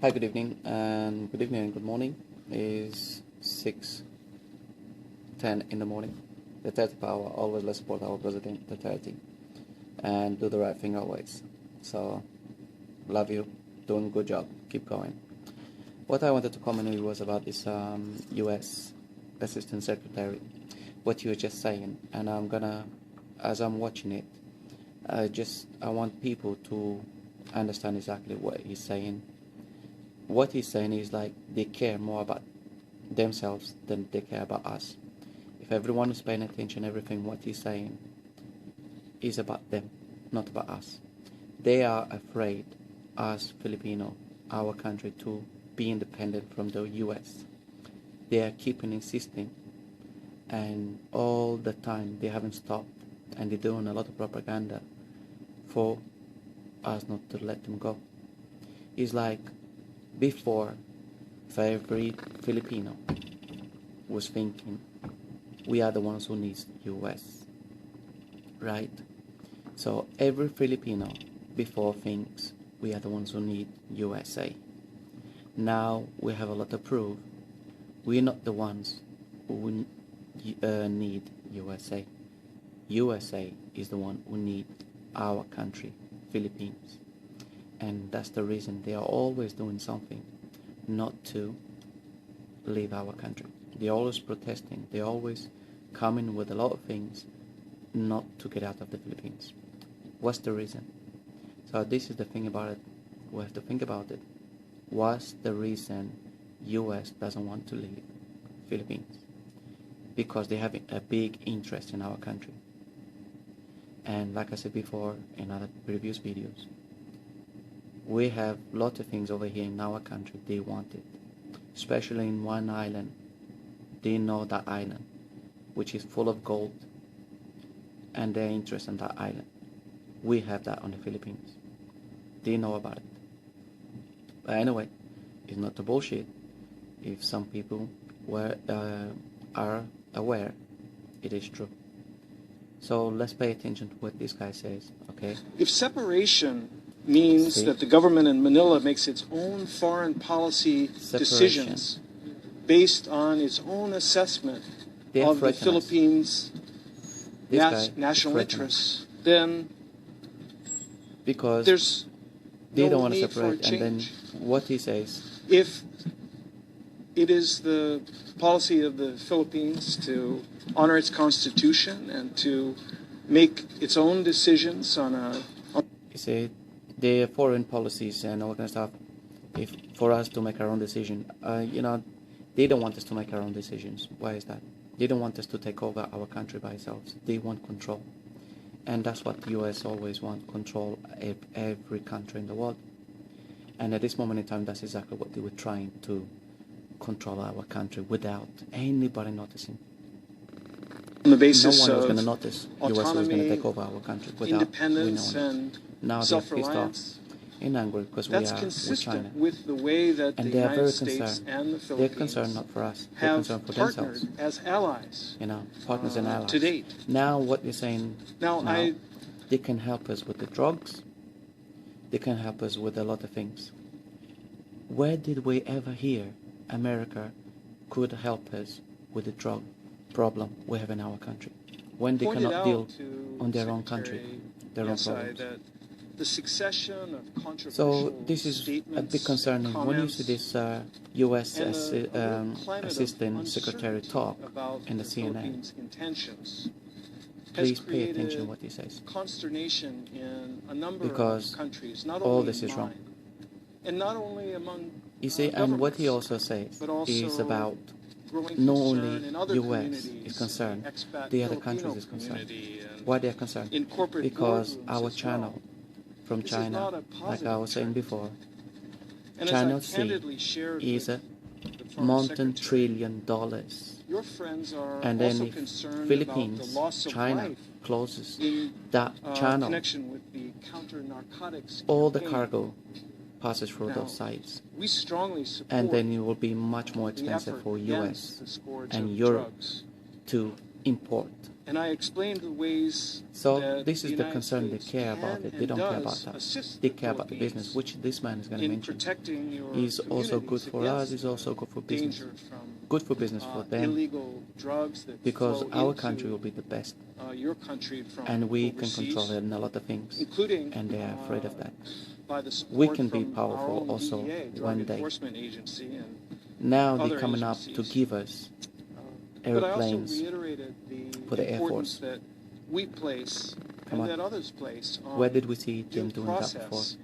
Hi, good evening and good morning. Is 6:10 in the morning. The 30 power, always let's support our president, the 30, and do the right thing always. So, love you, doing a good job, keep going. What I wanted to comment with was about this US Assistant Secretary, what you were just saying, and as I'm watching it, I want people to understand exactly what he's saying. What he's saying is like they care more about themselves than they care about us. If everyone is paying attention, everything what he's saying is about them, not about us. They are afraid, us Filipino, our country, to be independent from the US. They are keeping insisting, and all the time they haven't stopped, and they're doing a lot of propaganda for us not to let them go. It's like before, for every Filipino was thinking, we are the ones who need US, right? So every Filipino before thinks we are the ones who need USA. Now we have a lot of proof. We're not the ones who need USA. USA is the one who need our country, Philippines. And that's the reason they are always doing something not to leave our country. They're always protesting. They're always coming with a lot of things not to get out of the Philippines. What's the reason? So this is the thing about it. We have to think about it. What's the reason US doesn't want to leave Philippines? Because they have a big interest in our country. And like I said before in other previous videos, we have a lot of things over here in our country they wanted, especially in one island. They know that island, which is full of gold, and they're interested in that island. We have that on the Philippines. They know about it. But anyway, it's not the bullshit. If some people are aware, it is true. So let's pay attention to what this guy says, okay? If separation means that the government in Manila makes its own foreign policy decisions based on its own assessment of the Philippines' national interests, then because there's they no don't want to need separate. for And then change. what he says, If it is the policy of the Philippines to honor its constitution and to make its own decisions on a... he said, their foreign policies and all kind of stuff, if for us to make our own decision, they don't want us to make our own decisions. Why is that? They don't want us to take over our country by ourselves. They want control. And that's what the US always want, control every country in the world. And at this moment in time, that's exactly what they were trying to control our country without anybody noticing. On the basis no one was of going to notice US was going to take over our country without independence we knowing and it. Now they're pissed off and angry because we are with China. With the way that And the they are United very States concerned. and the They're Philippines concerned not for us. They're have concerned for partnered themselves. as allies. Partners and allies. To date. Now what they're saying now they can help us with the drugs. They can help us with a lot of things. Where did we ever hear America could help us with the drug problem we have in our country? When they cannot deal on their own country, their own problems. The succession of controversial So this is a bit concerning. When you see this U.S. Assistant Secretary talk in the CNN, please pay attention to what he says. Consternation in a number because of countries, not all only this is wrong. And not only among you see, and what he also says is about not only U.S. is concerned, the other countries is concerned. Why they are concerned? Because our channel from China, like I was saying before, Channel C is a multi-trillion dollars. And then if Philippines, China closes that channel, all the cargo passes through those sites. And then it will be much more expensive for US and Europe to import And I explained the ways So that this is the United concern. They States care can about it. They and don't care about does that. assist They the care about the business, Philippines which this man is going to in mention. protecting your Is also good communities for us. against Is also good for business. danger from Good for business for them, illegal drugs that because flow our into country will be the best, your country from and we overseas, can control it in a lot of things, including and they are afraid of that. by the support We can be from powerful our own also DEA, Drug one day. Enforcement Agency, and Now they're other coming up to agencies. give us But I also airplanes reiterated for the the Air importance Force. that we place Come and on. that others place on Where did we see them due doing that before? process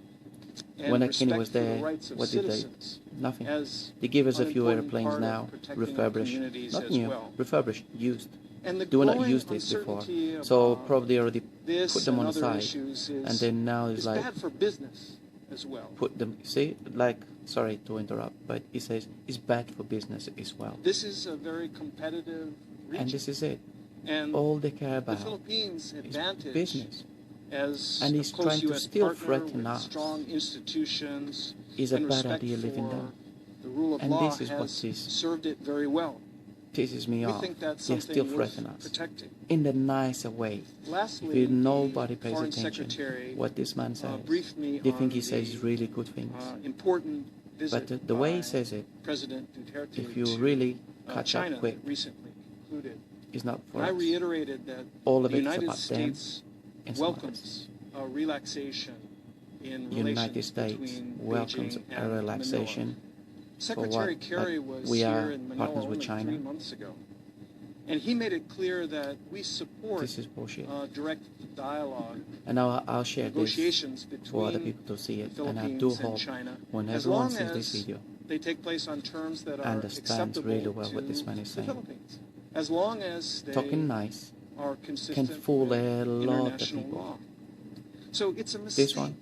and When Kenny respect was for the there, rights of what did they? citizens Nothing. as They give us a an few important airplanes part now, of protecting our refurbished, communities not as new, well. refurbished, used. And the They were not growing used this before, uncertainty so about probably already this put them and on the other side, issues and then now it's is like bad for business as well. put them. See, like, sorry to interrupt, but he says it's bad for business as well. This is a very competitive region. And this is it. And All they care the about Philippines' is advantage business. as And a he's close trying to U.S. still partner threaten with us. strong institutions Is a and bad respect idea living for down. the rule of And law this is what has is served it very well. pisses me We off. think that's They still something worth threaten us protecting. in the nicer way. Lastly, If nobody the pays Foreign attention Secretary what this man says, briefed me they on think he the says really good things. important visit But the way he by says it, President Duterte if you to really catch China up quick, that recently concluded. it's not for And I us. reiterated that All of the it's United about them States and some welcomes a relaxation in United relations States between welcomes Beijing a and relaxation Manila. for Secretary what Kerry like, was we here are in Manila partners with only China. 3 months ago, and he made it clear that we support This is bullshit. direct dialogue, And now I'll share this negotiations for other between people to see the it. And I do Philippines and hope China, when as everyone long sees this as video, they take place on terms that are understands acceptable really well to what this man is the saying. Philippines, as long as they Talking nice are can consistent fool with a lot of international people. law. So it's a This mistake one,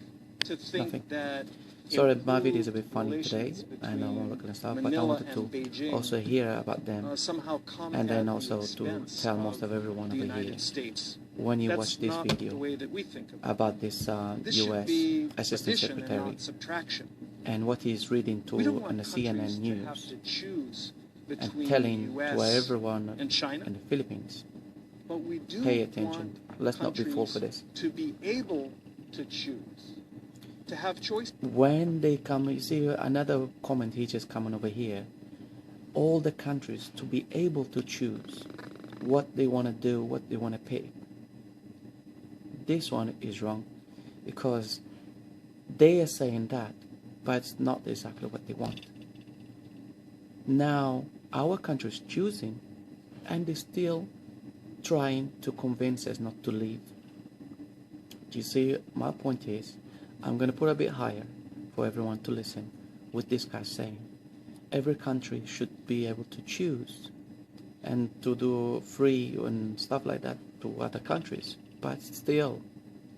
to think nothing. that Sorry, my video is a improved bit funny today, relations and I won't look between and stuff, but I Manila wanted to and Beijing also hear about them, somehow come and then at also the to expense tell most of of everyone the over United here, States. when you That's watch this not the video way that we think of it. about this This should US be Assistant addition and Secretary not subtraction. and what he's reading to We don't on want the countries CNN to have news to choose and between telling the to U.S. everyone and China, in the Philippines, but we do pay attention. want Let's not be fooled for countries this. to be able to choose, to have choice. When they come, you see another comment he just coming over here. All the countries to be able to choose what they want to do, what they want to pay. This one is wrong because they are saying that, but it's not exactly what they want. Now our country is choosing, and they're still trying to convince us not to leave. Do you see? My point is, I'm going to put a bit higher for everyone to listen what this guy's saying. Every country should be able to choose and to do free and stuff like that to other countries, but still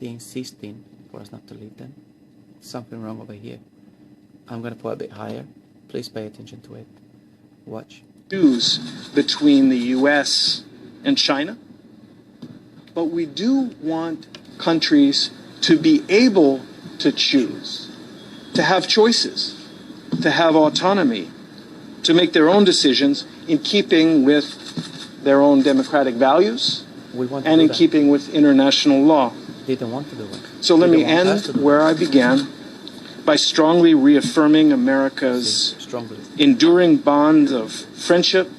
they're insisting for us not to leave them. Something wrong over here. I'm going to put a bit higher. Please pay attention to it. Watch. Choose between the U.S. and China, but we do want countries to be able to choose, to have choices, to have autonomy, to make their own decisions in keeping with their own democratic values and in keeping with international law. They don't want to do it. So let me end where I began by strongly reaffirming America's enduring bond of friendship,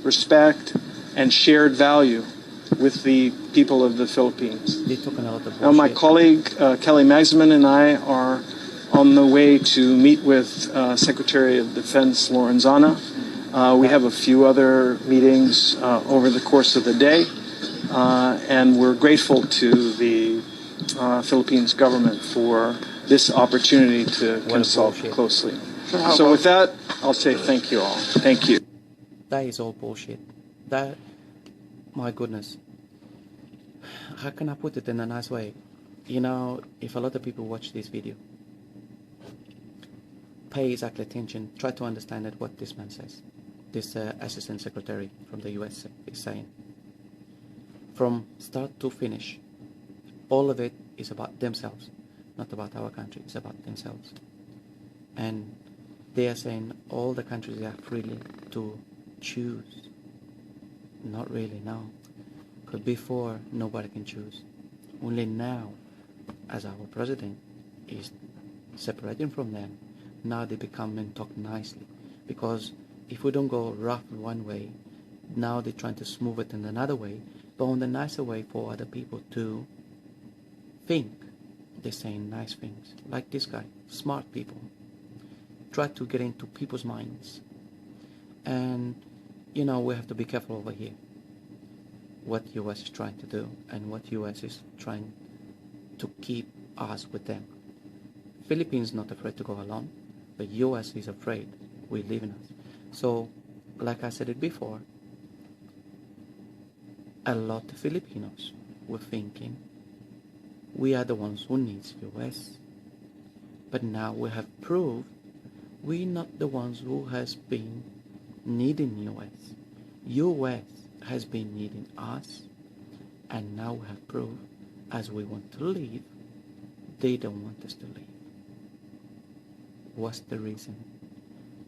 respect, and shared value with the people of the Philippines. They're talking a lot of bullshit. Now, my colleague Kelly Magsamen and I are on the way to meet with Secretary of Defense Lorenzana. We have a few other meetings over the course of the day, and we're grateful to the Philippines government for this opportunity to consult closely. So with that, I'll say thank you all. Thank you. That is all bullshit. That, my goodness. How can I put it in a nice way? You know, if a lot of people watch this video, pay exactly attention, try to understand it, what this man says. This Assistant Secretary from the US is saying. From start to finish, all of it is about themselves, not about our country, it's about themselves. And they are saying all the countries are freely to choose. Not really, no. Because before, nobody can choose. Only now, as our president is separating from them, now they become and talk nicely. Because if we don't go rough one way, now they're trying to smooth it in another way, but on the nicer way for other people to think. They're saying nice things. Like this guy, smart people. Try to get into people's minds. And, you know, we have to be careful over here. What US is trying to do and what US is trying to keep us with them. Philippines not afraid to go alone, but US is afraid we're leaving us. So, like I said it before, a lot of Filipinos were thinking we are the ones who needs US. But now we have proved we're not the ones who has been needing US. US has been needing us, and now we have proved as we want to leave, they don't want us to leave. What's the reason?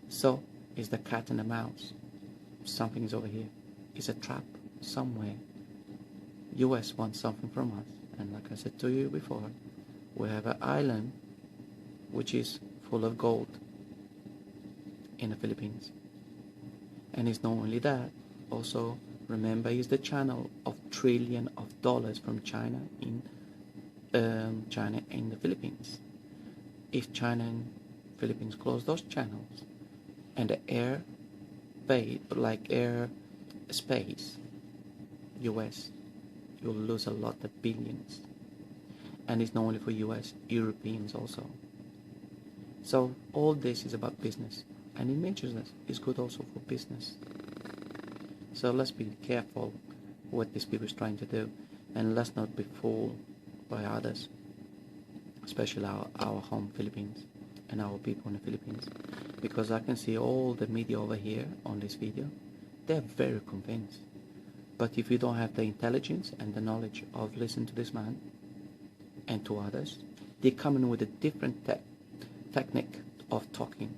So, it's the cat and the mouse. Something is over here. It's a trap somewhere. US wants something from us, and like I said to you before, we have an island which is full of gold in the Philippines. And it's not only that, also remember it's the channel of trillion of dollars from China in the Philippines. If China and Philippines close those channels and the air space, US, you'll lose a lot of billions. And it's not only for US, Europeans also. So all this is about business, and it mentions that it's good also for business. So let's be careful what these people is trying to do, and let's not be fooled by others, especially our home Philippines and our people in the Philippines, because I can see all the media over here on this video, they're very convinced. But if you don't have the intelligence and the knowledge of listening to this man and to others, they come in with a different technique of talking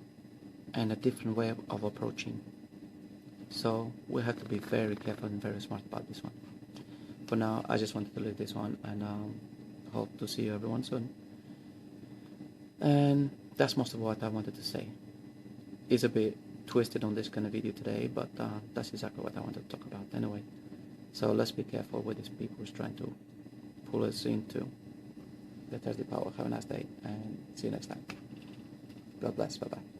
and a different way of approaching. So we have to be very careful and very smart about this one. For now, I just wanted to leave this one, and hope to see you everyone soon. And that's most of what I wanted to say. It's a bit twisted on this kind of video today, but that's exactly what I wanted to talk about anyway. So let's be careful with these people who's trying to pull us into the Duterte power. Have a nice day, and see you next time. God bless. Bye-bye.